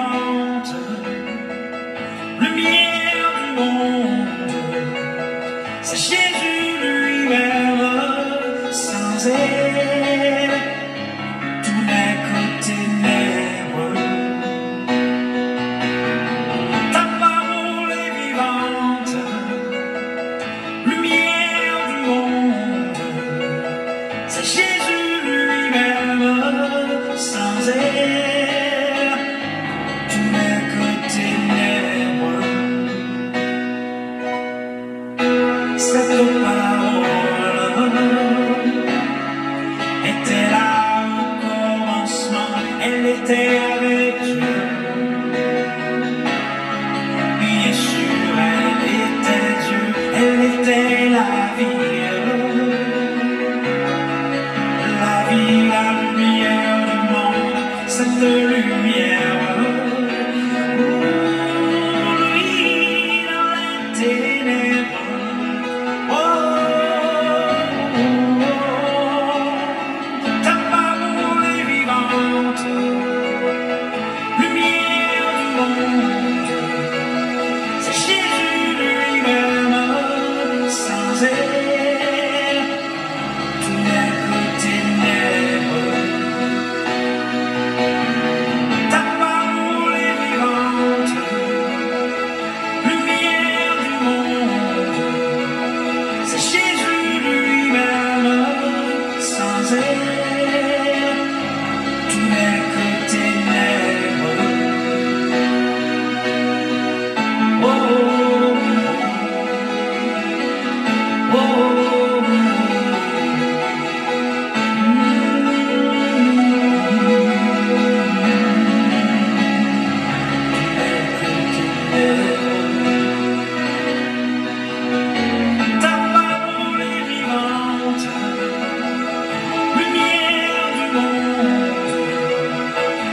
vivante, lumière du monde, c'est Jésus lui-même, sans elle, tout n'est que ténèbres. Ta parole est vivante, lumière du monde, c'est Jésus lui-même, sans elle, tout n'est que ténèbres. Cette parole était là au commencement, elle était avec Dieu. Bien sûr, elle était Dieu, elle était la vie, la lumière du monde, cette lumière. Lui dans les ténèbres. Ta parole est vivante, lumière du monde, c'est Jésus lui-même, sans elle, tout n'est que ténèbres. Ta parole est vivante, lumière du monde, c'est Jésus lui-même, sans elle, tout n'est que ténèbres. Oh, oh, oh, ta parole est vivante, lumière du monde,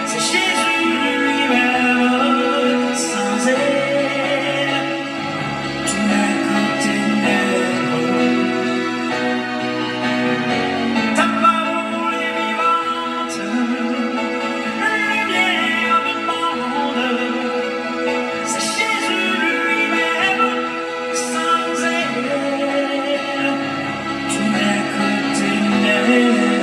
c'est Jésus lui-même, sans elle, tout n'est que ténèbres. Ta parole est vivante, lumière du monde, c'est Jésus lui-même, sans elle, tout n'est que ténèbres.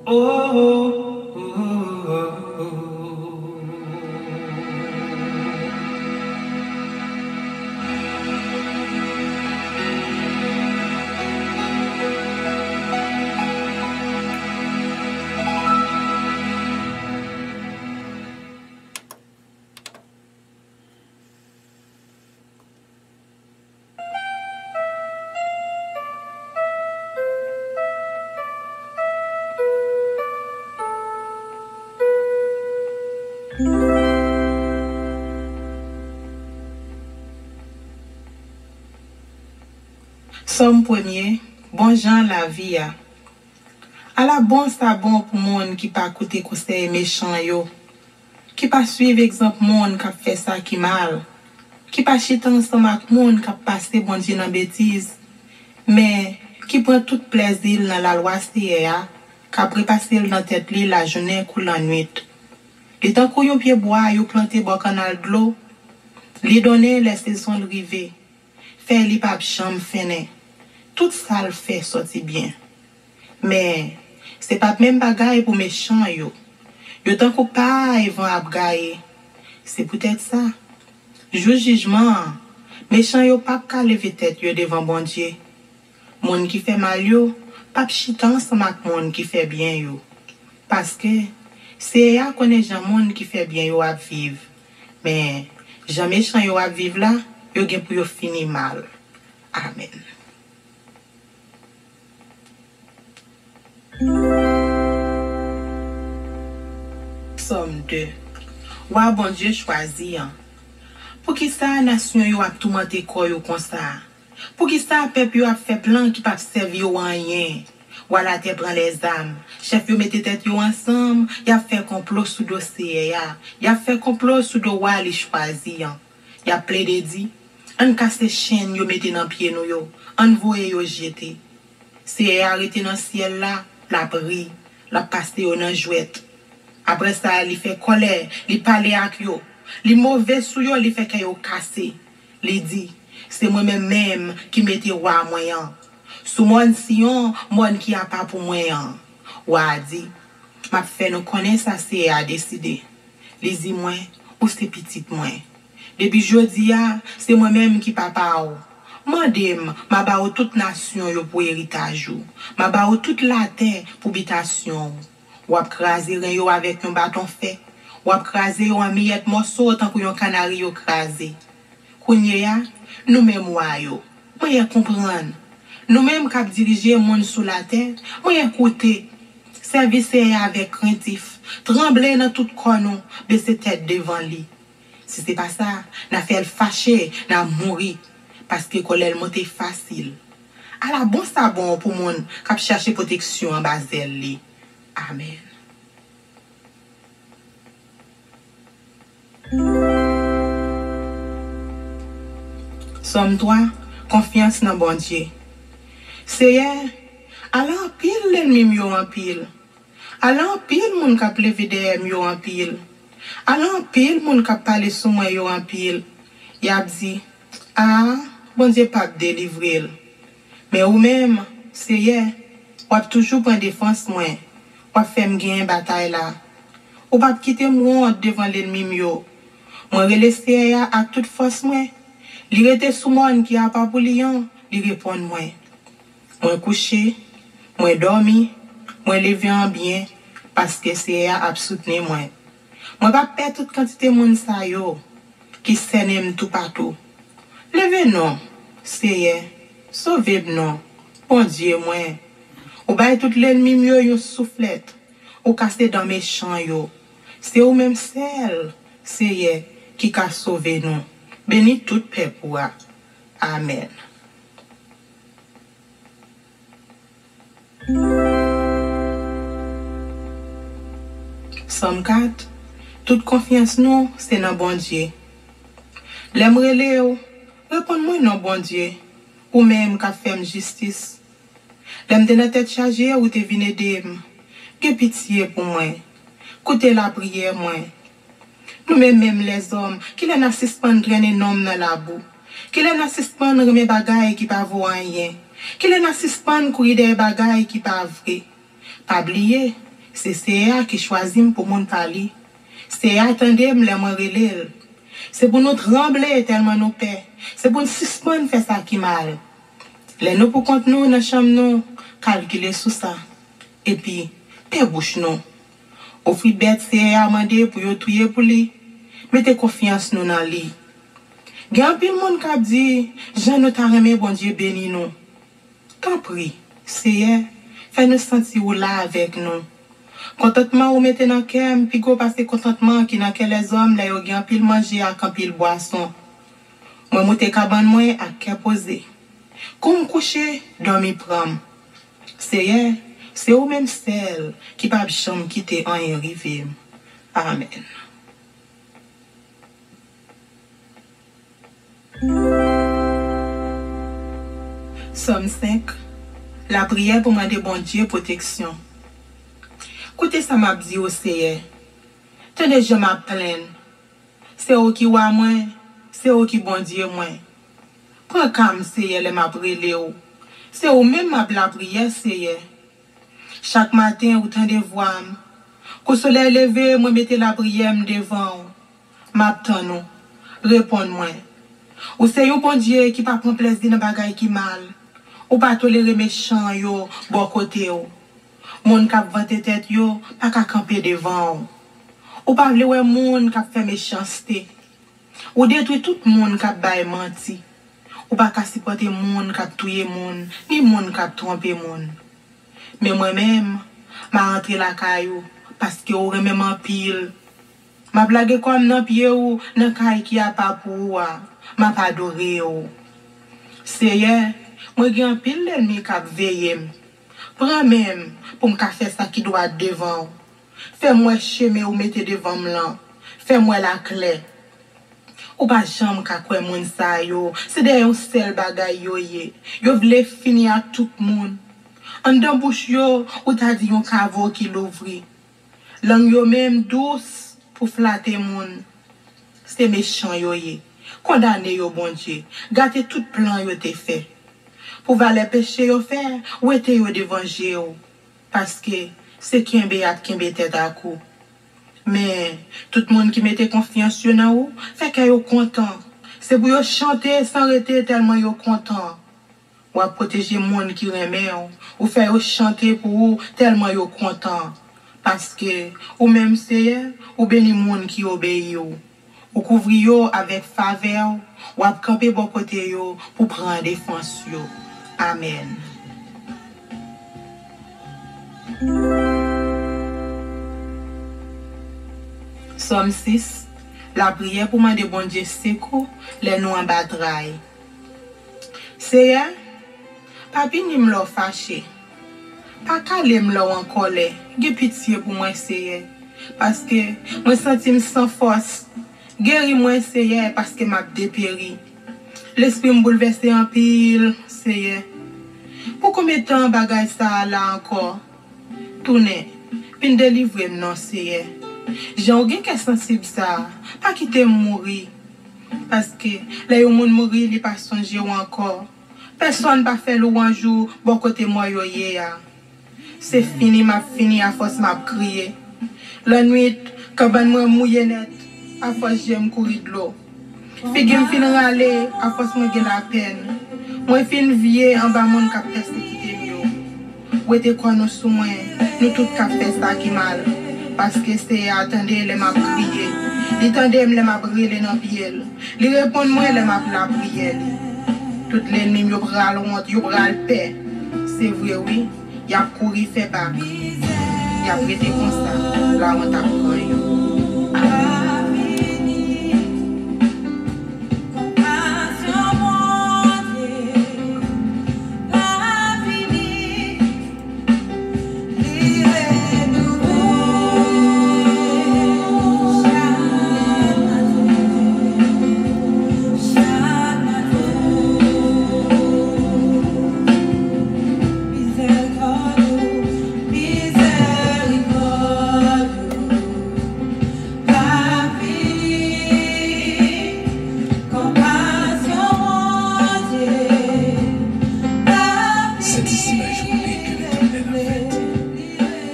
Oh, oh, oh, oh, oh. Somme premier, bon Jean la vie a. À la bon ça bon pour monde qui pas écouter conseil méchant yo, qui pas suivre exemple monde qui fait ça qui mal, qui pas chita ensemble avec monde qui passer bon Dieu dans bêtise, mais qui prend tout plaisir dans la loi CA, qui après passer dans tête li la journée ou la nuit. Les temps qu'on yon pied bois yo planté bon canal de l'eau, li donner les saisons de river, faire li pas chambre fene. Tout ça le fait sortir bien. Mais c'est pas même bagaille pour méchant yo. Yo tant qu'on pas vont abgaye. C'est peut-être ça. Jour jugement, méchant yo pas ka lever tête yo devant bon Dieu. Monde qui fait mal yo, pas chita ensemble avec monde qui fait bien yo. Parce que c'est ya connaît jan monde qui fait bien yo à vivre. Mais jan méchant yo à vivre là, yo gen pour yo finir mal. Amen. Somme 2. Wa bon Dieu choisi. Pour qui ça nation yo a tourmenté ko yo comme ça? Pour qui ça peuple yo a fait plan qui pas servir yo rien? Voilà te prend les âmes. Chef yo mette tête yo ensemble, y a fait complot sous dossier ya. Y a fait complot sous do wali choisi. Y a plaidé dit, on casse chaîne yo mette dans pied nou yo, on voye yo jeter. C'est arrêté dans le ciel là, la brille, la passe dans la jouette. Après ça, il fait colère, il parle avec yo. Les mauvais sous yo, il fait que yo cassé. Il dit, c'est moi-même même qui mette roi moyen. Sous mon sillon, moi qui a pas pour moyen. Wa dit, m'a fait nous connaître ça c'est à décider. Les dit moi ou c'est petit moi. Depuis jodi a, c'est moi-même qui papa ou. Mandem, ma ba ou toute nation yo pour héritage ou. Ma ba ou toute la terre pour habitation. Ou ap krasé ren yo avec un bâton fait. Ou ap krasé yo en miette morceau tant que yon canari yo krasé. Kounye ya, nous même wa yo. Moi comprendre. Nous même k'ap diriger monde sous la terre, moi écouter. Service avec craintif, trembler dans tout corps nous, baisser tête devant lui. Si c'est pas ça, n'a fait le fâcher, n'a mourir parce que colère monter facile. À la bon ça bon pour monde qui chercher protection en bas d'elle. Amen. Somme 3, confiance dans bon Dieu. Seigneur, alors pile l'ennemi mieux en pile. Alors pile moun k'ap levé derrière yo en pile. Alors pile moun k'ap parler sous moi yo en pile. Y a dit, ah, bon Dieu pas délivrer. Mais ou même, Seigneur, ou ap toujours prendre défense moi. Ou ap fait m'gagner bataille là. Ou pas quitter moi devant l'ennemi yo. Moi relester à toute force moi. Li rete sous moi qui a pas pour lion, li répond moi. Moi couché, moi dormi, moi levé en bien parce que c'est à soutenir moi. Moi pas perdre toute quantité moun sa yo qui s'aime tout partout. Levez non, c'est sauvez non. Bon Dieu moi. Ou bay tout l'ennemi mieux yo soufflette. Ou casser dans mes champs yo. C'est ou même celle, c'est qui ka sauver nous. Béni tout peuple. Amen. Somme 4. Toute confiance nous, c'est dans bon Dieu. L'aimerait Léo, réponds-moi non bon Dieu. Ou même qu'a fait justice. L'aime de notre tête chargée ou te vine d'aimer. Que pitié pour moi. Écoutez la prière moi. Nous même les hommes, qui les n'assistent pas drainer nom dans la boue. Qui les n'assistent pas remettre bagaille qui pas vaut rien. Qui les n'assistent pas courir des bagailles qui pas vrai. Pas oublier, c'est CA qui choisit pour mon parler. C'est attendez les moi relève. C'est pour nous trembler tellement nous paix. C'est pour nous suspendre faire ça qui mal. Les nous pour compte nous dans chambre nous calculer sous ça. Et puis paix bouche nous. Offrir bête c'est à demander pour yo tuer pour lui. Mettez confiance nous dans lui. Gan pile monde qui dit Jean nous t'a remis bon Dieu béni nous. T'en prie, Seigneur, fais nous sentir là avec nous. Contentement ou mettez dans cœur, puis go passer contentement qui dans les hommes là yo gan pile manger à kan pile boisson. Moi monter cabane moi à cœur posé. Comme coucher, dormir pram. Seigneur, c'est ou même celle qui pas chambre quitter en arrivé. Amen. Somme 5. La prière pour demander bon Dieu protection. Écoutez ça m'a dit au Seigneur. Tenez je m'a plaine. C'est eux qui wa moi, c'est eux qui bon Dieu moi. Prends calme Seigneur les m'a brûlé ou. C'est eux même m'a la prière Seigneur. Chaque matin ou tendez voix. Qu'au soleil levé, moi mettez la prière devant. M'attend nous. Réponds-moi. Ou c'est un bon Dieu qui pas prend plaisir dans bagaille qui mal. Ou pas tolérer méchant yo bon côté yo. Moun k'ap vante tête yo pas ka camper devant. Ou pas vle wè moun k'ap fait méchanceté. Ou détruit tout moun k'ap bay menti. Ou pas ka supporter moun k'ap touyer moun, ni moun k'ap tromper moun. Mais moi-même, m'a rentré la caillou parce que ou remet en pile. M'a blague comme nan pied ou nan caille qui a pas pour m'a pas adoré ou. Seigneur, moi gen pile l'ennemi k'ap veille. Prends même pour me faire ça qui doit devant. Fais-moi chemin ou mettez devant m'lan. Fais-moi la clé. Ou pas jambe ka kwe moun sa yo. C'est des un seul bagay yo ye. Yo vle finir à tout monde. En dans bouche yo, ou t'a dit yon caveau qui l'ouvri. Langue yo même douce pour flatter moun. C'est méchant yo ye. Condamné yo bon Dieu. Gâté tout plan yo te fait. Pour valer péché yo faire, ou était yo devant yo. Parce que c'est qui un tête à coup. Mais tout le monde qui mettait confiance yo nan ou, fait que yo content. C'est pour yo chanter sans arrêter tellement yo content. Ou à protéger monde qui remet ou faire yo chanter pour ou tellement yo content. Parce que ou même c'est ou béni monde qui obéit yo. Ou couvrir yo avec faveur ou à camper bon côté yo pour prendre défense yo. Amen. Somme 6. La prière pour demander bon Dieu secours, les nous en bataille. C'est pas ni me lo fâché. Pas calé me lo en colère. Gè pitié pour moi c'est parce que moi senti sans force. Guéris moi c'est parce que m'a dépéri. L'esprit me bouleversé en pile, c'est pour combien de temps bagay ça là encore? Tourner, puis délivrer non c'est j'ai aucun cas sensible ça, pas quitter mourir. Parce que là yon moun mourir, li pas songer encore. Personne pas fait louange bon côté moi yo ya. C'est fini à force m'a crier. La nuit, quand ben moi mouillé net, à force j'aime courir de l'eau. Figure fin râler, à force moi gen la peine. Moi fin vieux en bas moun ka persécuter mieux. Ou était quoi nous sous moi, nous tout ka fait ça qui mal. Parce que c'est attendez les m'a prier. Li tendez les m'a brûler dans pied. Li répond moi les m'a la prière. Toutes les nuits yo bral honte, yo bral paix. C'est vrai oui, y a couru fait bac. Y a prêté comme ça, la honte a pris yo.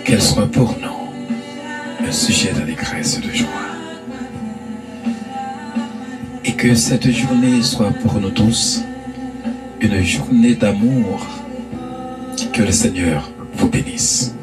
Qu'elle soit pour nous un sujet d'allégresse de joie. Et que cette journée soit pour nous tous une journée d'amour. Que le Seigneur vous bénisse.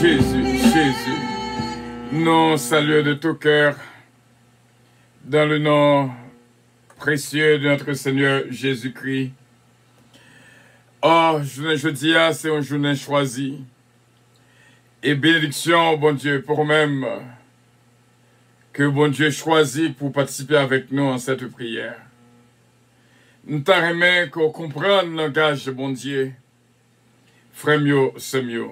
Jésus, nous saluons de tout cœur dans le nom précieux de notre Seigneur Jésus-Christ. Oh, jeudi, c'est une journée choisie. Et bénédiction, bon Dieu, pour même que bon Dieu choisit pour participer avec nous en cette prière. Nous t'arrêtons qu'on comprenne le langage de bon Dieu. Frère mieux, c'est mieux.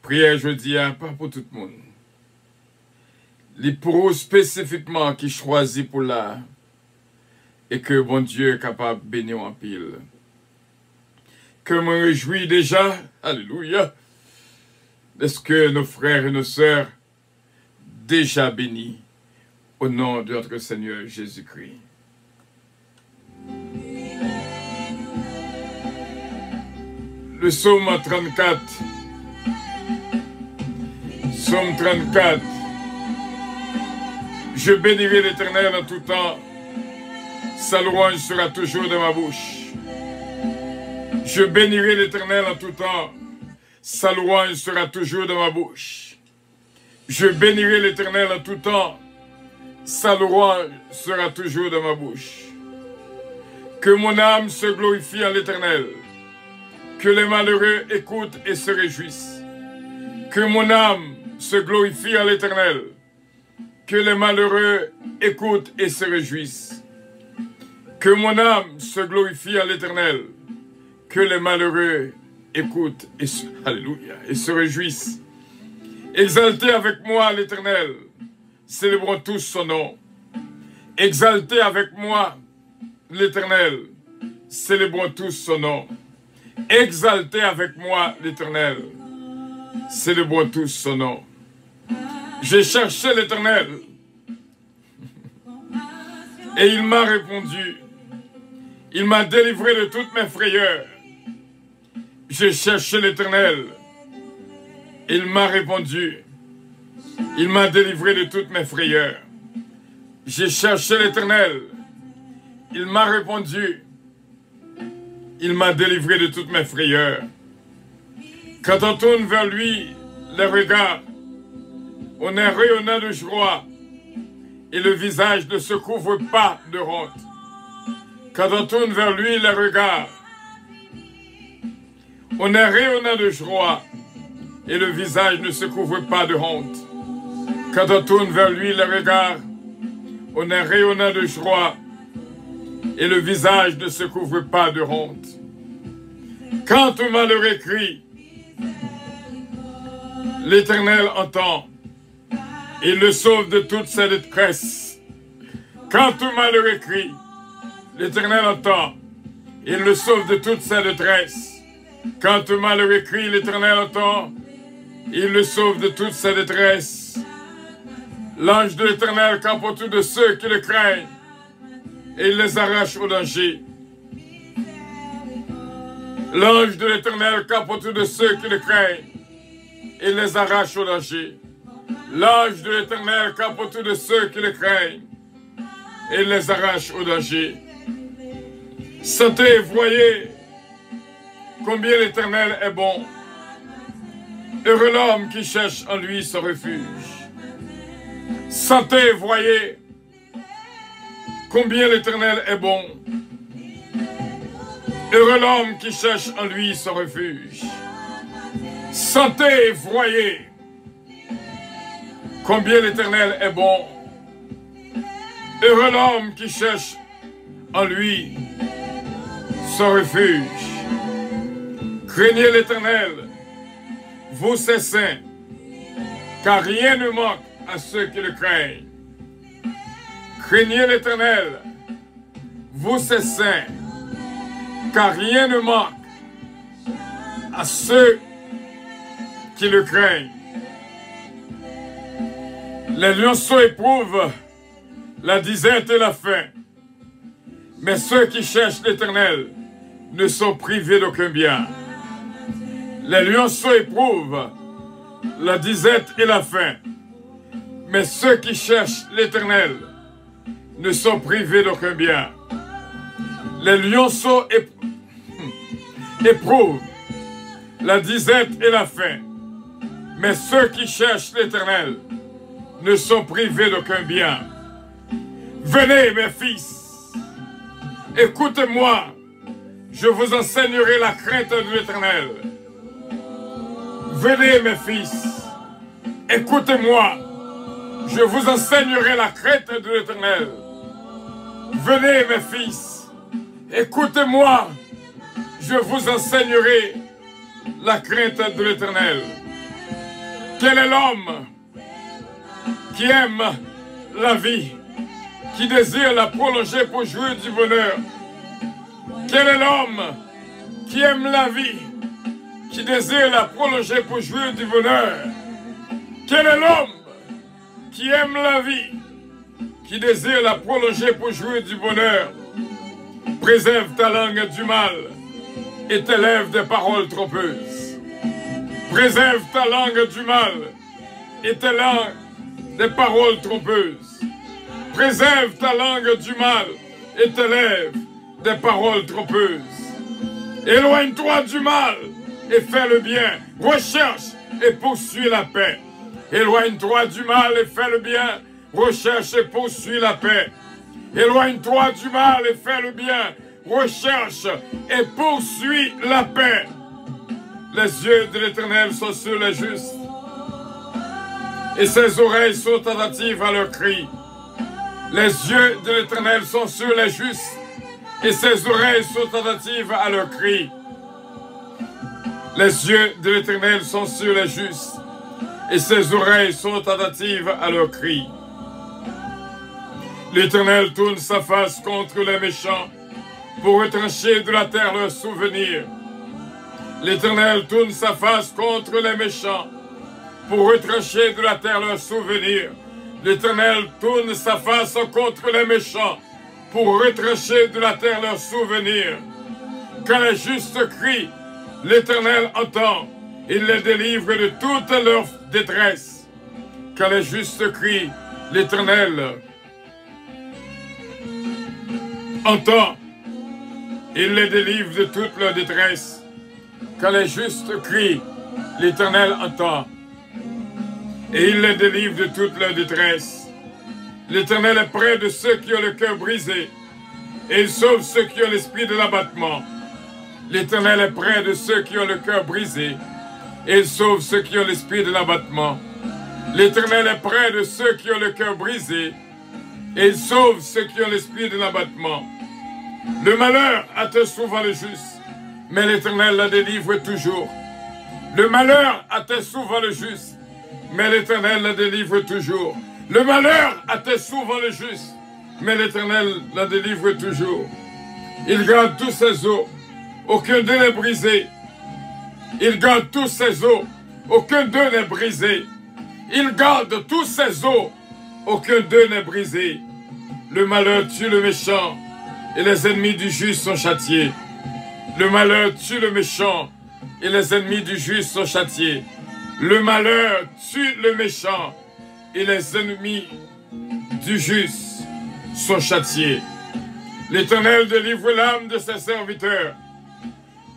Prière jeudi, pas pour tout le monde. Les pour spécifiquement qui choisit pour là. Et que bon Dieu est capable de bénir en pile. Que me réjouis déjà, alléluia, de ce que nos frères et nos sœurs déjà bénis au nom de notre Seigneur Jésus-Christ. Le psaume 34. Psaume 34. Je bénirai l'Éternel en tout temps. Sa louange sera toujours dans ma bouche. Je bénirai l'Éternel en tout temps. Sa louange sera toujours dans ma bouche. Je bénirai l'Éternel en tout temps. sa louange sera toujours dans ma bouche. Que mon âme se glorifie en l'Éternel. Que les malheureux écoutent et se réjouissent. Que mon âme se glorifie en l'Éternel. Que les malheureux écoutent et se réjouissent. Que mon âme se glorifie en l'Éternel. Que les malheureux écoutent et se réjouissent. Exaltez avec moi l'Éternel. Célébrons tous son nom. Exaltez avec moi l'Éternel. Célébrons tous son nom. Exaltez avec moi l'Éternel. Célébrons tous son nom. J'ai cherché l'Éternel. Et il m'a répondu. Il m'a délivré de toutes mes frayeurs. J'ai cherché l'Éternel. Il m'a répondu. Il m'a délivré de toutes mes frayeurs. J'ai cherché l'Éternel. Il m'a répondu. Il m'a délivré de toutes mes frayeurs. Quand on tourne vers lui les regards, on est rayonnant de joie et le visage ne se couvre pas de honte. Quand on tourne vers lui les regards, on est rayonnant de joie et le visage ne se couvre pas de honte. Quand on tourne vers lui les regards, on est rayonnant de joie et le visage ne se couvre pas de honte. Quand un malheureux crie, l'Éternel entend. Il le sauve de toute sa détresse. Quand un malheureux crie, l'Éternel entend. Il le sauve de toute sa détresse. Quand un malheureux crie, l'Éternel entend. Il le sauve de toute sa détresse. L'ange de l'Éternel campe autour de ceux qui le craignent et il les arrache au danger. L'ange de l'Éternel campe autour de ceux qui le craignent et les arrache au danger. L'ange de l'Éternel campe autour de ceux qui le craignent et les arrache au danger. Sentez, voyez combien l'Éternel est bon. Heureux l'homme qui cherche en lui son refuge. Sentez, voyez combien l'Éternel est bon. Heureux l'homme qui cherche en lui son refuge. Sentez, voyez combien l'Éternel est bon. Heureux l'homme qui cherche en lui son refuge. Craignez l'Éternel, vous ses saints, car rien ne manque à ceux qui le craignent. Craignez l'Éternel, vous ses saints, car rien ne manque à ceux qui le craignent. Les lionceaux éprouvent la disette et la faim, mais ceux qui cherchent l'Éternel ne sont privés d'aucun bien. Les lionceaux éprouvent la disette et la faim, mais ceux qui cherchent l'Éternel ne sont privés d'aucun bien. Les lionceaux éprouvent la disette et la faim, mais ceux qui cherchent l'Éternel ne sont privés d'aucun bien. Venez, mes fils, écoutez-moi, je vous enseignerai la crainte de l'Éternel. Venez, mes fils, écoutez-moi, je vous enseignerai la crainte de l'Éternel. Venez, mes fils, écoutez-moi, je vous enseignerai la crainte de l'Éternel. Quel est l'homme qui aime la vie, qui désire la prolonger pour jouir du bonheur? Quel est l'homme qui aime la vie, qui désire la prolonger pour jouir du bonheur? Quel est l'homme qui aime la vie, qui désire la prolonger pour jouir du bonheur? Préserve ta langue du mal et tes lèvres des paroles trompeuses. Préserve ta langue du mal et tes lèvres des paroles trompeuses. Préserve ta langue du mal et tes lèvres des paroles trompeuses. Éloigne-toi du mal et fais le bien. Recherche et poursuis la paix. Éloigne-toi du mal et fais le bien. Recherche et poursuis la paix. Éloigne-toi du mal et fais le bien. Recherche et poursuis la paix. Les yeux de l'Éternel sont sur les justes, et ses oreilles sont attentives à leurs cris. Les yeux de l'Éternel sont sur les justes, et ses oreilles sont attentives à leurs cris. Les yeux de l'Éternel sont sur les justes, et ses oreilles sont attentives à leurs cris. L'Éternel tourne sa face contre les méchants pour retrancher de la terre leurs souvenirs. L'Éternel tourne sa face contre les méchants pour retrancher de la terre leurs souvenirs. L'Éternel tourne sa face contre les méchants pour retrancher de la terre leurs souvenirs. Quand les justes crient, l'Éternel entend. Il les délivre de toute leur détresse. Quand les justes crient, l'Éternel entend. Il les délivre de toute leur détresse. Quand les justes crient, l'Éternel entend, et il les délivre de toute leur détresse. L'Éternel est près de ceux qui ont le cœur brisé, et il sauve ceux qui ont l'esprit de l'abattement. L'Éternel est près de ceux qui ont le cœur brisé, et il sauve ceux qui ont l'esprit de l'abattement. L'Éternel est près de ceux qui ont le cœur brisé, et il sauve ceux qui ont l'esprit de l'abattement. Le malheur atteint souvent le juste, mais l'Éternel la délivre toujours. Le malheur atteint souvent le juste, mais l'Éternel la délivre toujours. Le malheur atteint souvent le juste, mais l'Éternel la délivre toujours. Il garde tous ses os, aucun d'eux n'est brisé. Il garde tous ses os, aucun d'eux n'est brisé. Il garde tous ses os, aucun d'eux n'est brisé. Le malheur tue le méchant, et les ennemis du juste sont châtiés. Le malheur tue le méchant, et les ennemis du juste sont châtiés. Le malheur tue le méchant, et les ennemis du juste sont châtiés. L'Éternel délivre l'âme de ses serviteurs,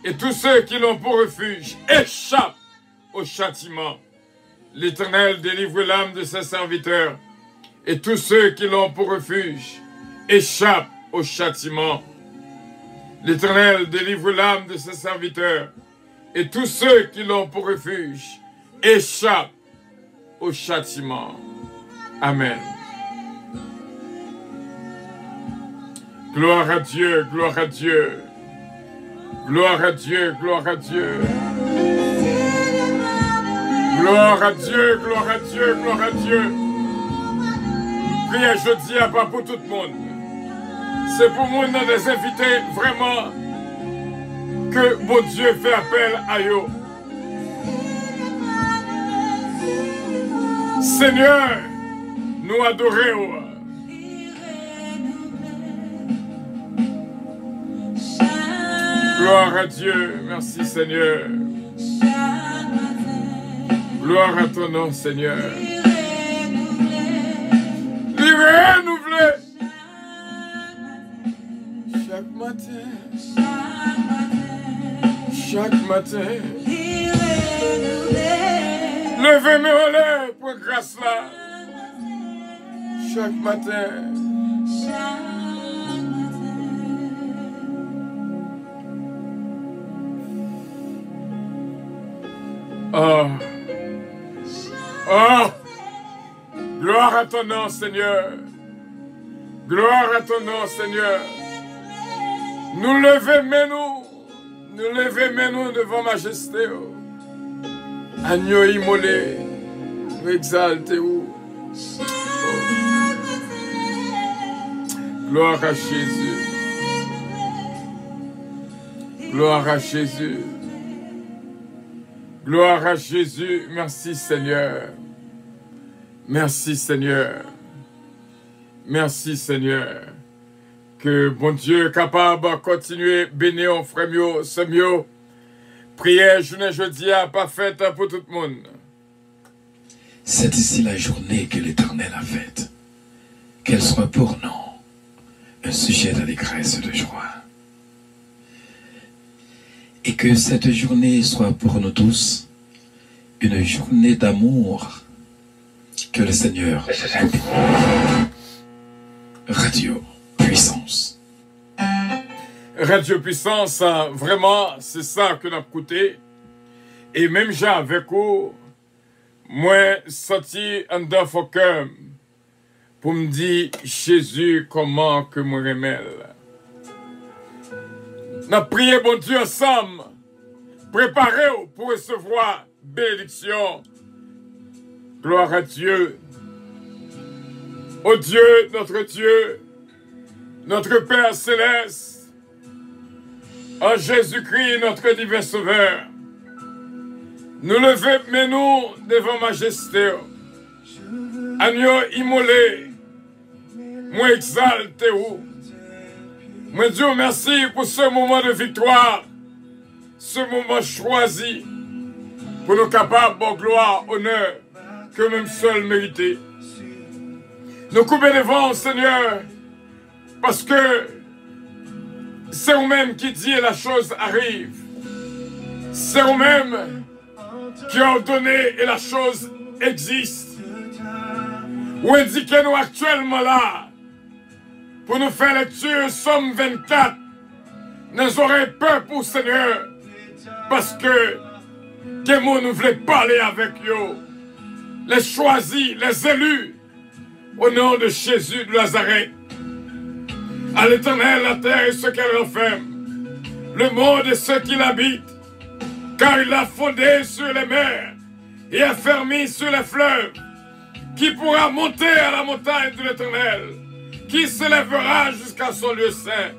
et tous ceux qui l'ont pour refuge échappent au châtiment. L'Éternel délivre l'âme de ses serviteurs, et tous ceux qui l'ont pour refuge échappent au châtiment. L'Éternel délivre l'âme de ses serviteurs, et tous ceux qui l'ont pour refuge échappent au châtiment. Amen. Gloire à Dieu, gloire à Dieu. Gloire à Dieu, gloire à Dieu. Gloire à Dieu, gloire à Dieu, gloire à Dieu. Priez jeudi à pas pour tout le monde. C'est pour moi des invités vraiment que bon Dieu fait appel à eux. Seigneur, nous adorons. Gloire à Dieu, merci Seigneur. Gloire à ton nom Seigneur. Renouvelé chaque matin, chaque matin. Levez mes relais pour grâce là. Chaque matin. Oh. Oh. Gloire à ton nom, Seigneur. Gloire à ton nom, Seigneur. Nous levons nous devant majesté. Agneau immolé, nous exaltons. Oh. Gloire à Jésus. Gloire à Jésus. Gloire à Jésus. Merci Seigneur. Merci Seigneur. Merci Seigneur. Que bon Dieu est capable de continuer à bénir frère mieux, c'est mieux. Prière journée jeudi à pas faite pour tout le monde. C'est ici la journée que l'Éternel a faite. Qu'elle soit pour nous un sujet d'allégresse et de joie. Et que cette journée soit pour nous tous une journée d'amour que le Seigneur Radio Puissance. Radio Puissance, vraiment, c'est ça que nous avons coûté. Et même j'ai avec vous, moi, sorti en d'un cœur pour me dire, Jésus, comment que moi remèle. Nous avons prié, bon Dieu, ensemble, préparez-vous pour recevoir bénédiction. Gloire à Dieu. Ô Dieu, notre Père Céleste, en Jésus-Christ, notre divin Sauveur, nous levons devant Majesté, agneau immolé, moi exalte ou. Moi Dieu, merci pour ce moment de victoire, ce moment choisi, pour nous capables de gloire, honneur, que même seul mérité. Nous coupons devant, Seigneur, parce que c'est vous-même qui dit et la chose arrive. C'est vous-même qui a ordonné et la chose existe. Vous indiquez-nous actuellement là, pour nous faire lecture, Somme 24, nous aurons peur pour Seigneur, parce que des mots nous voulons parler avec eux, les choisis, les élus, au nom de Jésus de Nazareth. À l'Éternel, la terre et ce qu'elle renferme, le monde et ceux qui l'habitent, car il a fondé sur les mers et affermi sur les fleuves. Qui pourra monter à la montagne de l'Éternel? Qui s'élèvera jusqu'à son lieu saint?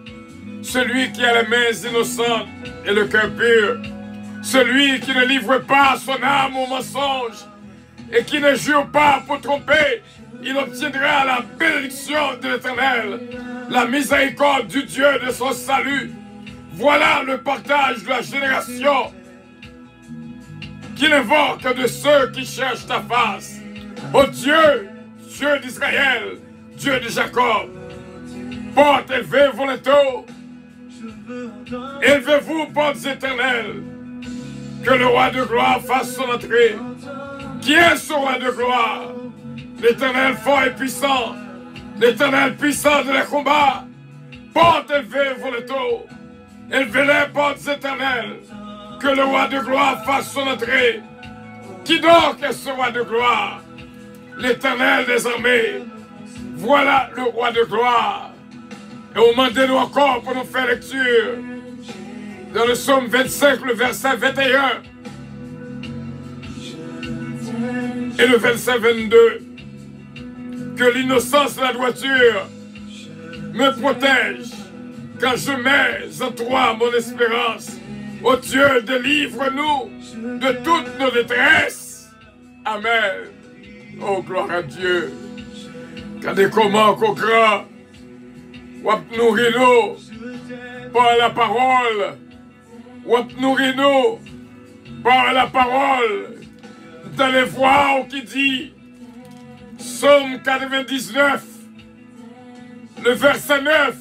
Celui qui a les mains innocentes et le cœur pur, celui qui ne livre pas son âme au mensonge et qui ne jure pas pour tromper, il obtiendra la bénédiction de l'Éternel, la miséricorde du Dieu de son salut. Voilà le partage de la génération qui n'invoque de ceux qui cherchent ta face. Ô Dieu, Dieu d'Israël, Dieu de Jacob, porte élevée volontaire, élevez-vous, portes éternelles, que le roi de gloire fasse son entrée. Qui est ce roi de gloire? L'Éternel fort et puissant, l'Éternel puissant de les combats, porte élevée volontaire, élevez-les, portes éternelles, que le roi de gloire fasse son entrée. Qui donc est ce roi de gloire? L'Éternel des armées. Voilà le roi de gloire. Et on demandez-nous encore pour nous faire lecture dans le psaume 25, le verset 21 et le verset 22. Que l'innocence et la droiture me protègent quand je mets en toi mon espérance. Ô Dieu, délivre-nous de toutes nos détresses. Amen. Oh, gloire à Dieu. Quand des comment qu'on craint, ou nourrir-nous par la parole, ou nourrir-nous par la parole. Dans les voix qui dit, Psaume 99, le verset 9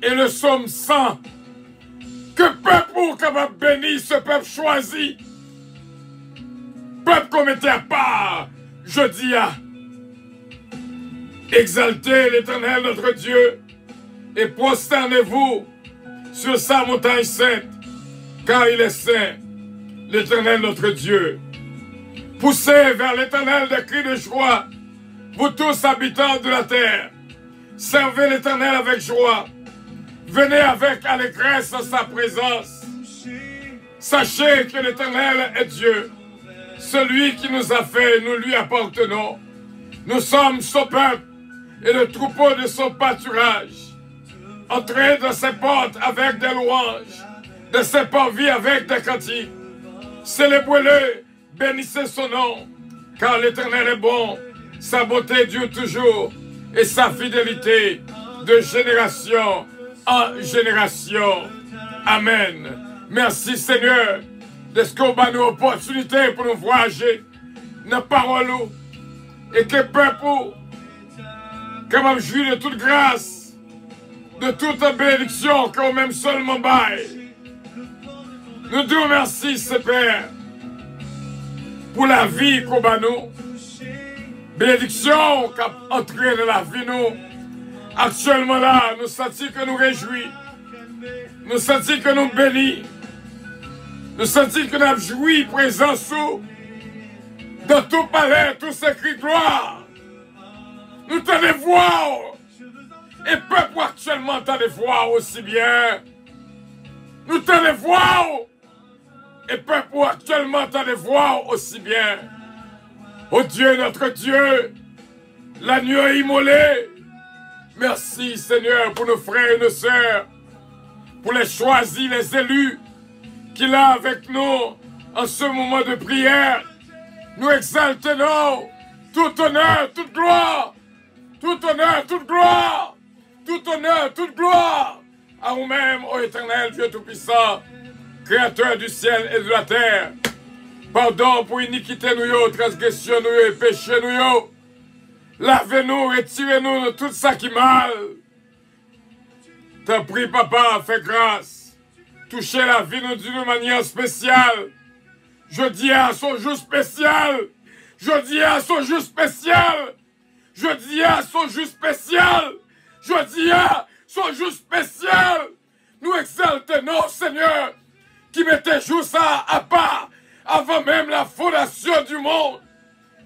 et le psaume 100. Que peuple capable béni, ce peuple choisi, peuple qu'on mettait à part, je dis à exaltez l'Éternel notre Dieu et prosternez-vous sur sa montagne sainte, car il est saint, l'Éternel notre Dieu. Poussez vers l'Éternel des cris de joie, vous tous habitants de la terre. Servez l'Éternel avec joie. Venez avec allégresse à sa présence. Sachez que l'Éternel est Dieu. Celui qui nous a fait, nous lui appartenons. Nous sommes son peuple et le troupeau de son pâturage. Entrez dans ses portes avec des louanges, de ses parvis avec des cantiques. Célébrez-le, bénissez son nom, car l'Éternel est bon, sa bonté dure toujours, et sa fidélité de génération en génération. Amen. Merci Seigneur, de ce qu'on a une opportunité pour nous voyager dans la parole et que peuple capable de jouir de toute grâce, de toute bénédiction qu'on même seulement baille. Nous te remercions, Père, pour la vie qu'on a nous, bénédiction qui a entré dans la vie nous. Actuellement là, nous sentons que nous réjouis. Nous sentons que nous bénis. Nous sentons que nous avons joui présence dans tout palais, tous ces cris de gloire. Nous t'allons voir. Et peuple actuellement t'allons voir aussi bien. Nous t'allons voir. Et peuple actuellement t'allons voir aussi bien. Oh Dieu, notre Dieu, l'agneau immolé. Merci Seigneur pour nos frères et nos sœurs, pour les choisis, les élus qu'il a avec nous en ce moment de prière. Nous exaltons tout honneur, toute gloire, tout honneur, toute gloire, tout honneur, toute gloire à vous-même, ô Éternel, Dieu Tout-Puissant, Créateur du ciel et de la terre. Pardon pour iniquité nous, transgression nous et péché nous. Lavez-nous, retirez-nous de tout ça qui est mal. T'en prie, papa, fais grâce. Touchez la vie nous d'une manière spéciale. Je dis à son jour spécial. Je dis à son jour spécial. Je dis à son jour spécial. Je dis à son jour spécial. Nous exaltons, Seigneur, qui mettait jour ça à part avant même la fondation du monde.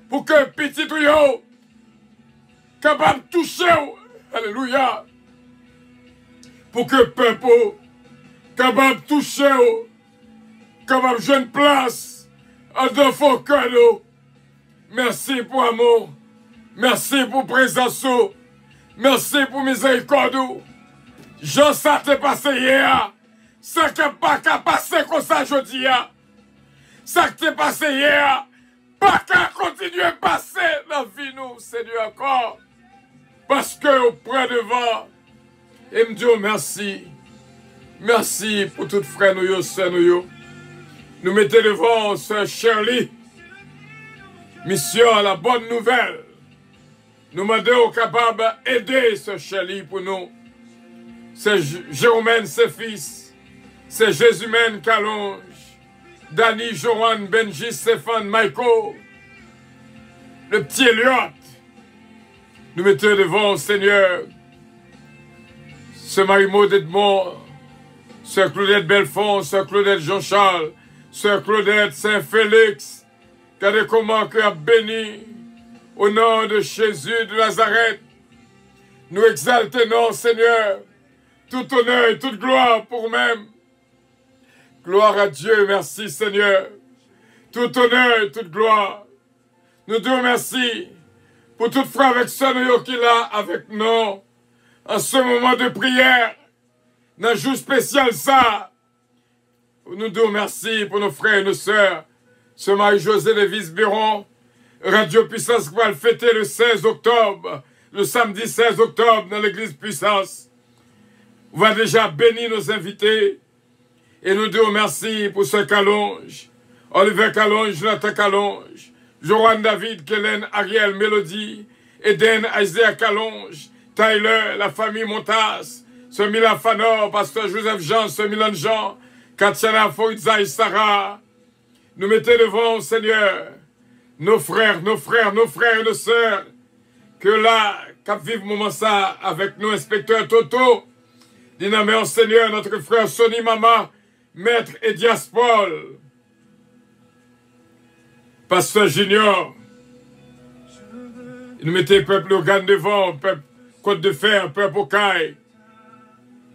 Pour que petit tuyau capable de toucher, alléluia, pour que le peuple capable de toucher, capable de jouer une place en de faux cœur. Merci pour amour, merci pour présence, merci pour miséricorde. Jean, ça t'est passé hier, ça qui pas qu'à passer comme ça jeudi. Ça qui t'est passé hier, pas qu'à continuer à passer dans la vie, nous, Seigneur, encore. Parce que auprès devant, et me dit merci. Merci pour tout frère nous, sœur nous. Nous mettons devant sœur Shirley. Mission à la bonne nouvelle. Nous demandons capable d'aider sœur Shirley pour nous. C'est Jérôme, ses fils. C'est Jésus-Men Calonge. Danny, Johan, Benji, Stéphane, Michael. Le petit Elliot. Nous mettons devant, Seigneur, ce Marie-Maud Edmond, Sœur Claudette Belfond, Sœur Claudette Jean-Charles, Sœur Claudette Saint-Félix, regardez comment que a béni au nom de Jésus de Nazareth. Nous exaltons, Seigneur, tout honneur et toute gloire pour nous-mêmes. Gloire à Dieu, merci Seigneur. Tout honneur et toute gloire. Nous te remercions pour tout frère avec sœur qu'il a avec nous en ce moment de prière, dans un jour spécial ça. Nous te remercions pour nos frères et nos sœurs, ce Marie-Josée de Visberon, Radio Puissance qui va le fêter le 16 octobre, le samedi 16 octobre dans l'église Puissance. On va déjà bénir nos invités et nous te remercions pour ce Calonge, Olivier Calonge, Nathan Calonge, Joran David, Kellen, Ariel, Mélodie, Eden, Isaiah Calonge, Tyler, la famille Montas, ce Milan Fanor, Pasteur Joseph Jean, ce Milan Jean, Katiana Foïdza et Sarah. Nous mettons devant, Seigneur, nos frères, nos frères et nos sœurs, que là, qu'à vivre moment ça avec nous, inspecteur Toto, Dynamé, Seigneur, notre frère Sonny Mama, Maître Edias Paul, Pasteur Junior, nous mettons peuple organe devant, peuple Côte de Fer, peuple Okaï.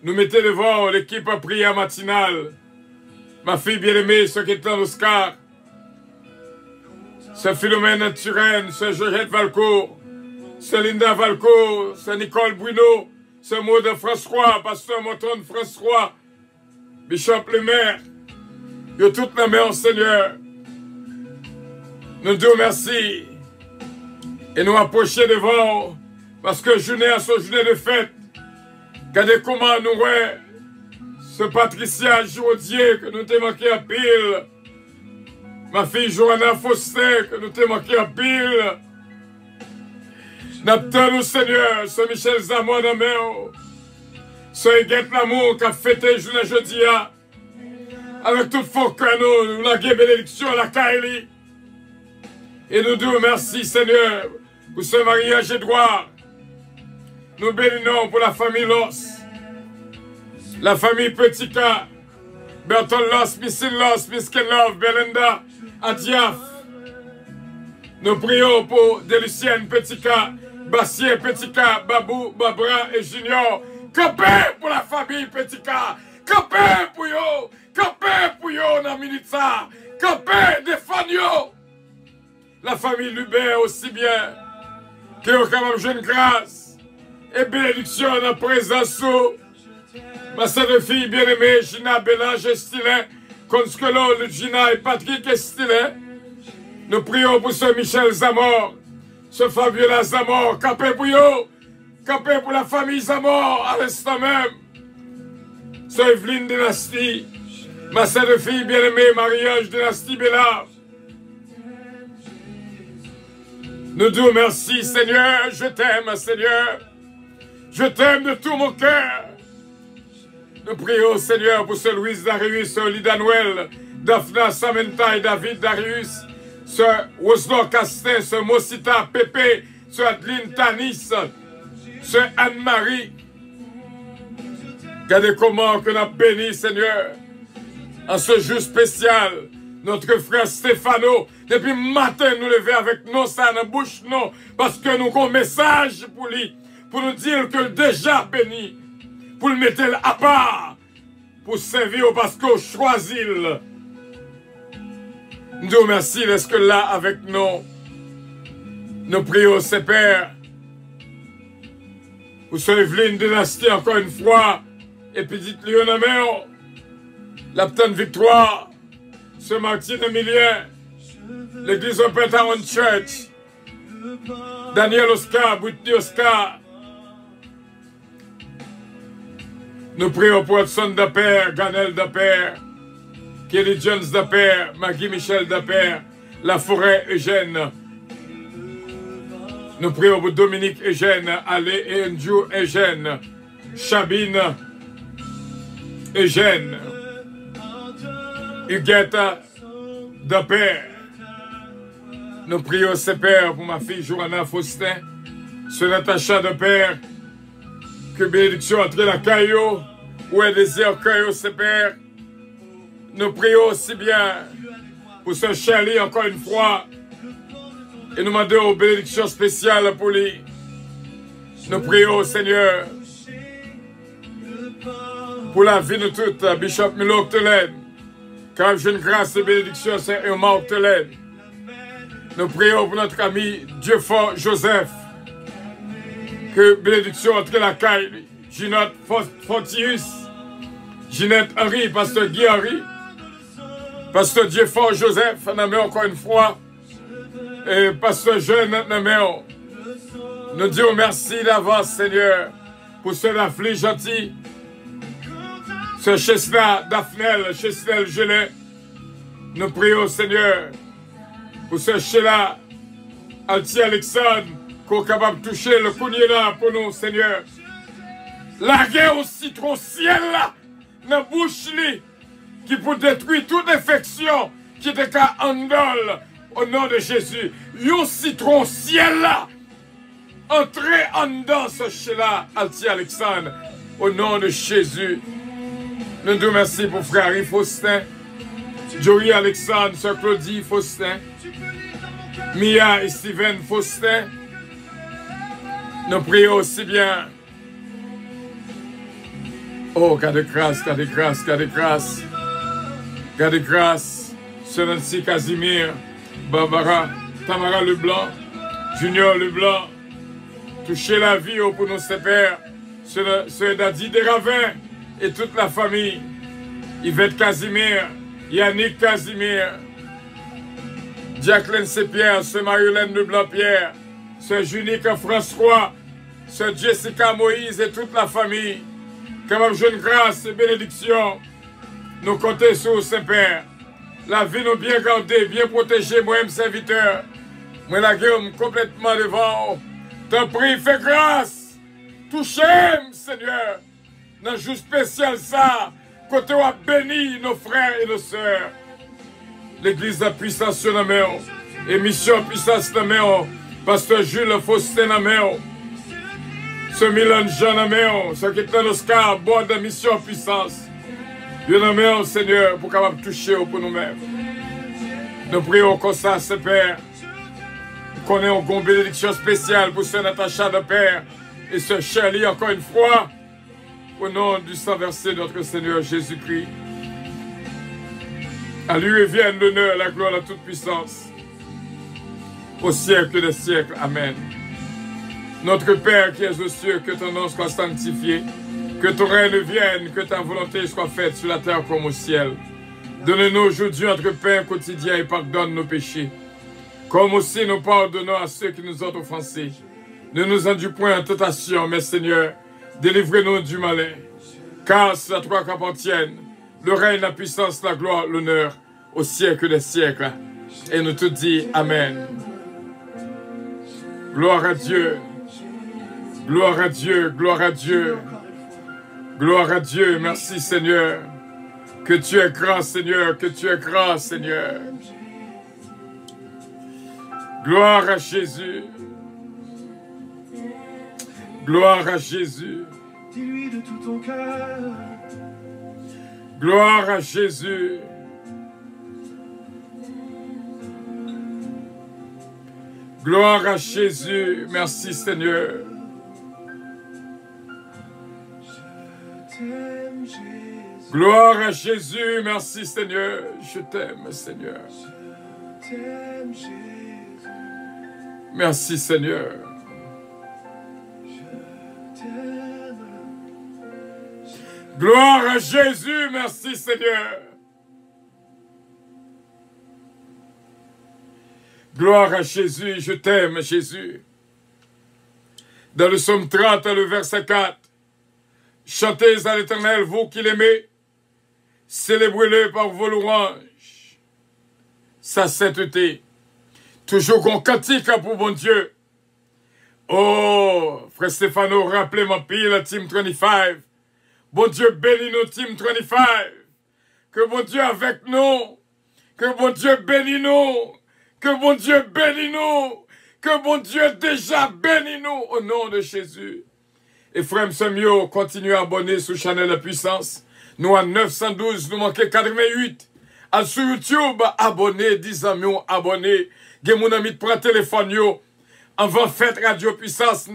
Nous mettons devant l'équipe à prière matinale. Ma fille bien-aimée, ce qui est dans l'Oscar. Ce Philomène Turenne, ce Georgette Valcourt, ce Linda Valcourt, ce Nicole Bruno, ce Maud François, Pasteur Monton François, Bishop le maire. Que toute la main, Seigneur. Nous te remercions et nous approcher devant parce que journée à ce journée de fête, regardez comment nous ouais, ce Patricia Joudier que nous t'ai manqué à pile, ma fille Johanna Foster que nous t'ai manqué à pile, n'abtons-nous Seigneur, ce Michel Zamon Nameo, ce Huguette Lamour qui a fêté journée jeudi avec tout fort que nous la bénédiction à la Kaili. Et nous te remercions, Seigneur, pour ce mariage Edouard. Nous bénissons pour la famille Loss, la famille Petit K, Bertol Loss, Missy Loss, Miss Kenlove, Belinda, Adiaf. Nous prions pour Delucienne Petit K, Bassier Petit K, Babou, Babra et Junior. Campé pour la famille Petit K. Campé pour yo. Campé pour yo dans minute ça. Campé défend yo. La famille Lubert aussi bien. Que yo capable jeune grâce et bénédiction dans la présence. Ma sœur de fille bien-aimée, Gina Bélange et Stilin, Consuelo, Gina et Patrick et Stilin. Nous prions pour ce Michel Zamor, ce Fabiola Zamor, campé pour yo, campé pour la famille Zamor à l'instant même. Ce Evelyne Dynastie, ma sœur de fille bien-aimée, mariage Dynastie Bella. Nous disons merci Seigneur, je t'aime Seigneur, je t'aime de tout mon cœur. Nous prions Seigneur pour ce Louise Darius, ce Lida Noël, Daphna Samantha et David Darius, ce Rosnor Castin, ce Mosita Pépé, ce Adeline Tanis, ce Anne-Marie. Regardez comment que nous avons béni Seigneur en ce jour spécial. Notre frère Stéphano, depuis matin nous lever avec nos ça dans la bouche, non, parce que nous avons un message pour lui, pour nous dire que déjà béni, pour le mettre à part, pour servir parce qu'on choisit. Nous remercions d'être que là avec nous. Nous prions, ses pères, pour ce Evelyne Dynastie encore une fois, et puis dites-lui en amour, la petite victoire, ce Martin Emilien, l'église Open Town Church, Daniel Oscar, Whitney Oscar. Nous prions pour Hudson Dapper, Ganel Dapper, Kelly Jones Dapper, Maggie Michel Dapper, La Forêt Eugène. Nous prions pour Dominique Eugène, Ale et Andrew Eugène, Chabine Eugène, Huguette Dapper. Nous prions ses pères pour ma fille Joanna Faustin, ce Natacha Dapper. Que bénédiction entre la caillou, où est désir caillou, ses pères. Nous prions aussi bien pour ce Charlie encore une fois. Et nous demandons une bénédiction spéciale pour lui. Nous prions, Seigneur, pour la vie de toute, Bishop Milo Octelaine. Car j'ai une grâce et bénédiction, c'est Irma Octelaine. Nous prions pour notre ami Dieu fort Joseph. Que bénédiction entre la caille, Ginette Fortius, Ginette Henry, Pasteur Guy Henry, Pasteur Dieu fort Joseph, nommé encore une fois, et Pasteur Jeune, nommé. Nous disons merci d'avance, Seigneur, pour ce Lafli gentil, ce Chesla Daphnel, Chesnel Gelé. Nous prions, Seigneur, pour ce Sheila Alti Alexandre, qu'on est capable de toucher le cougnier là pour nous, Seigneur. Larguer au citron ciel là, dans la bouche qui peut détruire toute infection qui était qu'à andole au nom de Jésus. Un citron ciel là, entrez en dedans ce chez-là, Alti Alexandre, au nom de Jésus. Nous nous remercions pour frère Harry Faustin, Joey Alexandre, sœur Claudie Faustin, Mia et Steven Faustin. Nous prions aussi bien. Oh, garde grâce, garde grâce, garde grâce. Garde grâce. Sœur Nancy Casimir, Barbara, Tamara Leblanc, Junior Leblanc. Touchez la vie pour nos pères. Sœur Daddy Desravins et toute la famille. Yvette Casimir, Yannick Casimir, Jacqueline Sepierre, Sœur Mariolène Leblanc-Pierre, Sœur Junique François, Sœur Jessica Moïse et toute la famille. Que ma jeune grâce et bénédiction, nous comptons sur Saint-Père. La vie nous bien gardée, bien protégée, moi-même serviteur. Moi la gueule complètement devant. T'en prie, fais grâce. Touchez-moi, Seigneur. Dans le jour spécial ça, côté a béni nos frères et nos sœurs. L'église de puissance sur la main. Et mission puissance sur la main. Pasteur Jules Faustin Nameo, ce Milan Jean Nameo, ce qui est un Oscar, bord de mission puissance. Dieu Nameo, Seigneur, pour capable toucher pour nous-mêmes. Nous prions comme ça, ce Père. Qu'on ait une bénédiction spéciale pour ce Natacha de Père et ce Shirley encore une fois. Au nom du sang versé de notre Seigneur Jésus-Christ. À lui revienne l'honneur, la gloire, la toute-puissance. Au siècle des siècles. Amen. Notre Père qui es aux cieux, que ton nom soit sanctifié, que ton règne vienne, que ta volonté soit faite sur la terre comme au ciel. Donne-nous aujourd'hui notre pain quotidien et pardonne nos péchés, comme aussi nous pardonnons à ceux qui nous ont offensés. Ne nous induis point en tentation, mais Seigneur, délivrez-nous du malin. Car c'est à toi qu'appartiennent le règne, la puissance, la gloire, l'honneur, au siècle des siècles. Et nous te disons Amen. Gloire à Dieu. Gloire à Dieu. Gloire à Dieu. Gloire à Dieu. Merci Seigneur. Que tu es grand Seigneur. Que tu es grand Seigneur. Gloire à Jésus. Gloire à Jésus. Dis-lui de tout ton cœur. Gloire à Jésus. Gloire à Jésus. Merci Seigneur. Je t'aime, Jésus. Gloire à Jésus. Merci Seigneur. Je t'aime Seigneur. Je t'aime, Jésus. Merci Seigneur. Je t'aime. Gloire à Jésus. Merci Seigneur. Gloire à Jésus. Je t'aime Jésus. Dans le psaume 30, le verset 4. Chantez à l'Éternel, vous qui l'aimez. Célébrez-le par vos louanges. Sa sainteté. Toujours qu'on cantique pour bon Dieu. Oh, frère Stéphano, rappelez-moi pile la Team 25. Bon Dieu bénit nos Team 25. Que bon Dieu avec nous. Que bon Dieu bénit nous. Que bon Dieu bénit nous. Que bon Dieu déjà bénit nous au nom de Jésus. Et frère Samuel, continue à abonner sur Channel de Puissance. Nous à 912, nous manquons 88. À sur YouTube, abonnez, 10 amis, abonnez. Gen mon ami prend téléphone yo. Avant fête Radio Puissance,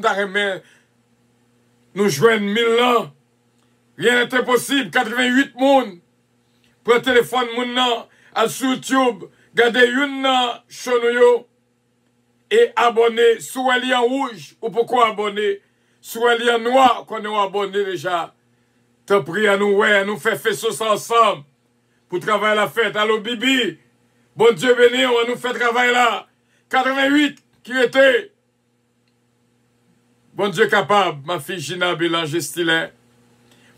nous joignent 1000 ans. Rien n'est impossible. 88 moun. Prend téléphone moun nan. À sur YouTube, gardez une nan chonou yo. Et abonnez. Sous un lien rouge, ou pourquoi abonner? Sous un lien noir, qu'on est abonné déjà. T'en prie à nous, ouais, nous fait ça ensemble. Pour travailler la fête. Allô, Bibi. Bon Dieu béni, on va nous faire travail là. 88, qui était? Bon Dieu capable, ma fille Gina Bélanger Stilin.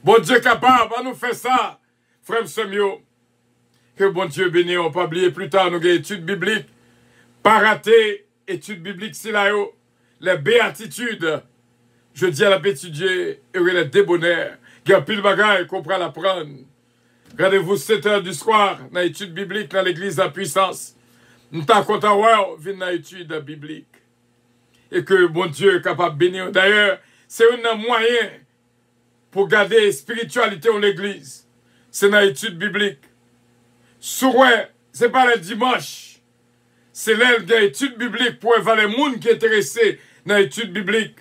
Bon Dieu capable, on nous fait ça. Frère Semio. Que bon Dieu béni, on pas oublier plus tard, nous avons études bibliques. Pas rater, études bibliques, c'est là, les béatitudes. Je dis à la étudier, et les débonnaires. Il y a pile bagaille qu'on pourra l'apprendre. Regardez-vous 7 heures du soir, dans l'étude biblique, dans l'église de la puissance. Nous t'en content, venir dans l'étude biblique. Et que bon Dieu est capable de bénir. D'ailleurs, c'est un moyen pour garder la spiritualité en l'église. C'est dans l'étude biblique. Souvent, ce n'est pas le dimanche. C'est l'aide de l'étude biblique pour évaluer les gens qui sont intéressés dans l'étude biblique.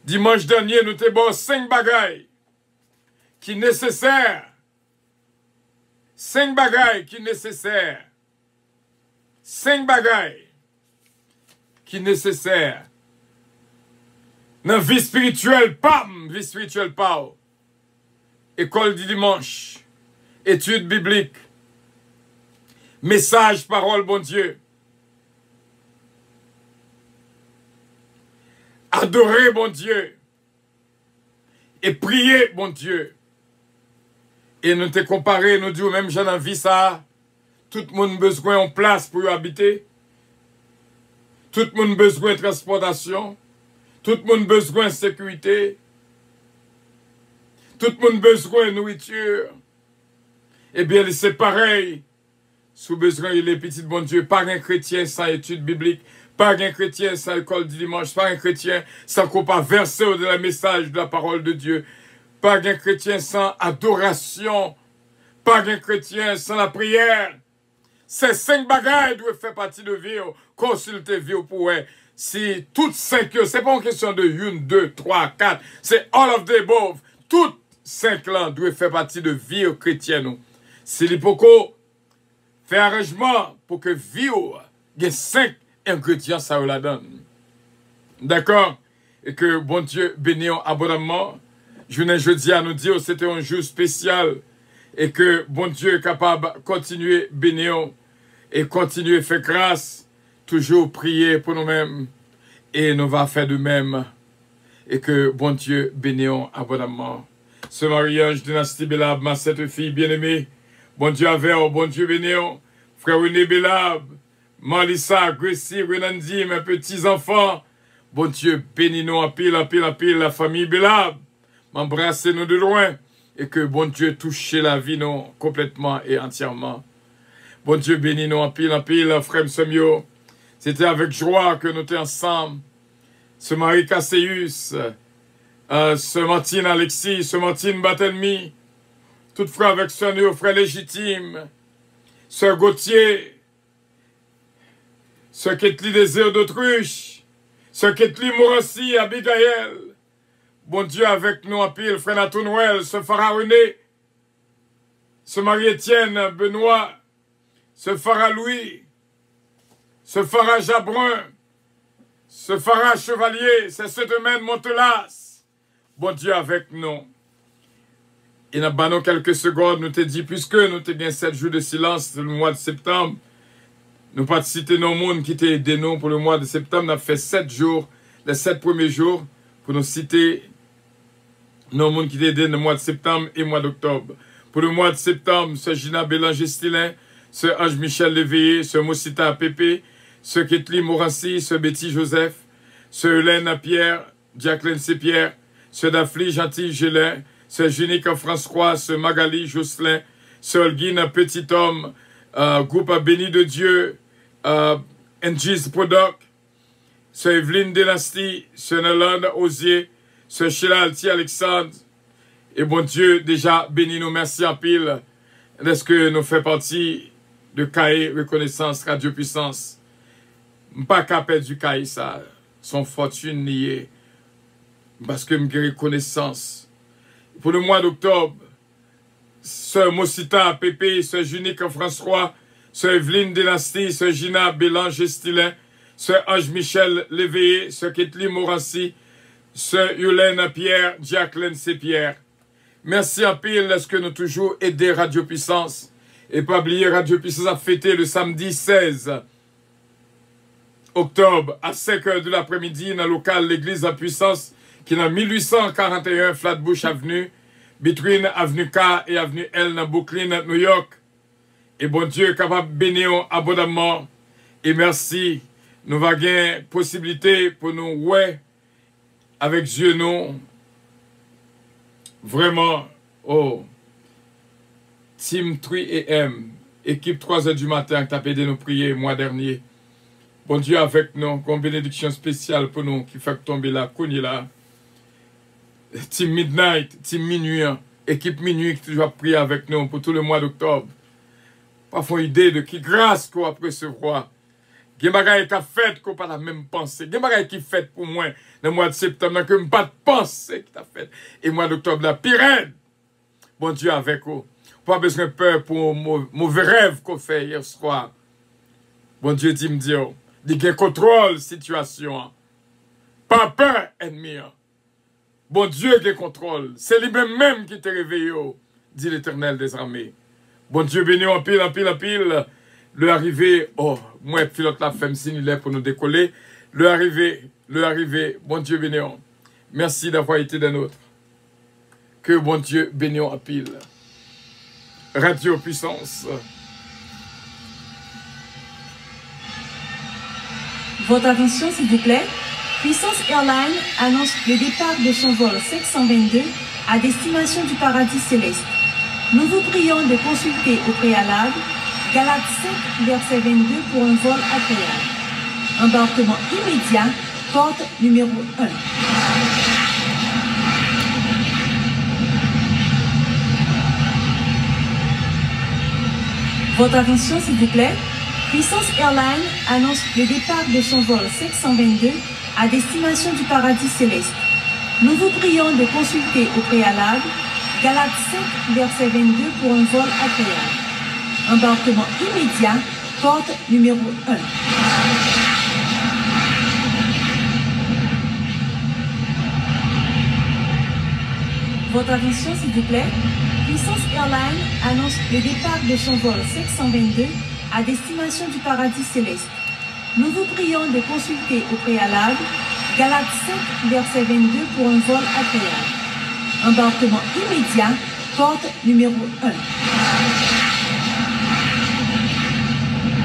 Dimanche dernier, nous avons 5 bagailles qui sont nécessaires. 5 bagailles qui sont nécessaires. 5 bagailles qui sont nécessaires. Dans la vie spirituelle, pam, vie spirituelle, pam. École du dimanche. Étude biblique. Message, parole, bon Dieu. Adorer, bon Dieu. Et prier, bon Dieu. Et nous te comparer, nous disons, même j'en ai vu ça. Tout le monde a besoin de place pour y habiter. Tout le monde a besoin de transportation. Tout le monde a besoin de sécurité. Tout le monde a besoin de nourriture. Eh bien, c'est pareil. Sous besoin, il est petit bon Dieu, pas un chrétien sans étude biblique, Pas un chrétien sans l'école du dimanche. Pas un chrétien sans qu'on pas verser au-delà du message de la parole de Dieu. Pas un chrétien sans adoration. Pas un chrétien sans la prière. Ces 5 bagages doivent faire partie de vie. Consultez vie pour eux. Si toutes 5, c'est pas une question de 1, 2, 3, 4. C'est all of the above. Toutes 5 là doivent faire partie de vie chrétienne. Si l'hypoco fait arrangement pour que vie ait 5 ingrédients, ça la donne. D'accord? Et que bon Dieu bénisse abondamment. Jeudi à nous dire que c'était un jour spécial. Et que bon Dieu est capable de continuer à bénir et continuer à faire grâce. Toujours prier pour nous-mêmes. Et nous va faire de même. Et que bon Dieu bénisse abondamment. Ce mariage dynastie Belab, ma cette fille bien-aimée. Bon Dieu avec, bon Dieu bénisse. Frère René Belab. Malissa, Gracie, Renandi, mes petits-enfants. Bon Dieu, bénis-nous en pile, la famille Belab. M'embrassez-nous de loin. Et que bon Dieu touche la vie, nous, complètement et entièrement. Bon Dieu, bénis-nous en pile, frère Semio. C'était avec joie que nous étions ensemble. Ce Marie Casséus, ce Martine Alexis, ce Martine Batelmi. Tout frère avec son frère légitime. Sœur Gauthier. Ce Ketli Désir d'Autruche, ce Ketli Mourassi, Abigail, bon Dieu avec nous en pile, frère Natou Noël, ce Farah René, ce Marie-Étienne Benoît, ce Farah Louis, ce Farah Jabrun, ce Farah Chevalier, c'est ce domaine Montelas, bon Dieu avec nous. Il y a quelques secondes, nous te dit, puisque nous te gagnons 7 jours de silence le mois de septembre, nous pas citer nos monde qui t'ont aidé nous pour le mois de septembre. Nous avons fait 7 jours, les 7 premiers jours, pour nous citer nos monde qui t'ont aidé le mois de septembre et le mois d'octobre. Pour le mois de septembre, ce Gina Bélanger-Stilin, ce Ange Michel Léveillé, ce Moussita Pépé, ce Ketli Morassi, ce Betty Joseph, ce Hélène Pierre, Jacqueline C-Pierre, ce Dafli Gentil Gélin, ce Génique François, ce Magali Jocelyn, ce Holguine Petit Homme, groupe Béni de Dieu, NG's Product, ce Evelyne Dynasty, ce Nelande Osier, ce Sheila Alti Alexandre, et bon Dieu, déjà béni nous, merci en pile, est-ce que nous fait partie de CAE Reconnaissance Radio Puissance, pas qu'à perdre du CAE ça, son fortune niée, parce que me reconnaissance. Pour le mois d'octobre, ce Moussita Pépé, ce Junique François, ce Evelyne Dynastie, ce Gina Bélanger-Stilin, ce Ange Michel Léveillé, ce Ketli Morassi, ce Yolène Pierre, Jacqueline C-Pierre. Merci en pile, est-ce que nous toujours aider Radio Puissance. Et pas oublier, Radio Puissance a fêté le samedi 16 octobre à 5 h de l'après-midi dans le local l'église à Puissance qui est dans 1841 Flatbush Avenue, between Avenue K et Avenue L dans Brooklyn, New York. Et bon Dieu capable de bénir abondamment. Et merci. Nous avons une possibilité pour nous, ouais, avec Dieu, nous, vraiment, oh, Team 3AM, équipe 3 h du matin, qui a aidé nous prier le mois dernier. Bon Dieu avec nous, une bénédiction spéciale pour nous, qui fait tomber la cogne là. Team Midnight, Team Minuit, équipe Minuit qui toujours prié avec nous pour tout le mois d'octobre. Parfois, idée de qui grâce qu'on va recevoir. Il y a des choses qui fait qu'on n'a pas la même pensée. Il y a des choses qui fait pour moi le mois de septembre que je n'ai pas de pensée qui t'a fait. Et le mois d'octobre, la pire. Bon Dieu avec vous. Pas besoin de peur pour mauvais rêve qu'on fait hier soir. Bon Dieu dit me dire, il contrôle la situation. Pas peur, ennemi. Bon Dieu qui contrôle. C'est lui-même qui t'a réveillé, dit l'Éternel des armées. Bon Dieu béni en pile, en pile, en pile. Le arrivé, oh, moi, pilote la femme signe pour nous décoller. Le arrivé, bon Dieu béni. Merci d'avoir été des nôtres. Que bon Dieu béni en pile. Radio Puissance. Votre attention, s'il vous plaît. Puissance Airlines annonce le départ de son vol 522 à destination du paradis céleste. Nous vous prions de consulter au préalable Galates 5, verset 22 pour un vol agréable. Embarquement immédiat, porte numéro 1. Votre attention s'il vous plaît. Puissance Airlines annonce le départ de son vol 522 à destination du paradis céleste. Nous vous prions de consulter au préalable Galates 5, verset 22 pour un vol agréable. Embarquement immédiat, porte numéro 1. Votre attention s'il vous plaît. Puissance Airlines annonce le départ de son vol 522 à destination du paradis céleste. Nous vous prions de consulter au préalable Galates 5, verset 22 pour un vol agréable. Embarquement immédiat, porte numéro 1.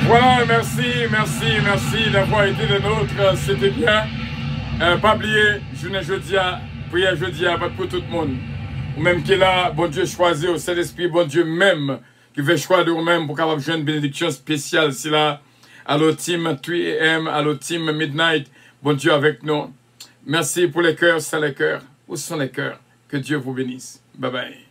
Voilà, merci d'avoir été des nôtres. C'était bien. Pas oublier, journée jeudi, prière jeudi, pas pour tout le monde. Ou même qui est là, bon Dieu choisi au Saint-Esprit, bon Dieu même, qui veut choisir de vous-même pour capable jouer une bénédiction spéciale. C'est là, à l'autre team 3am, à l'autre team Midnight, bon Dieu avec nous. Merci pour les cœurs, c'est les cœurs. Où sont les cœurs? Que Dieu vous bénisse. Bye bye.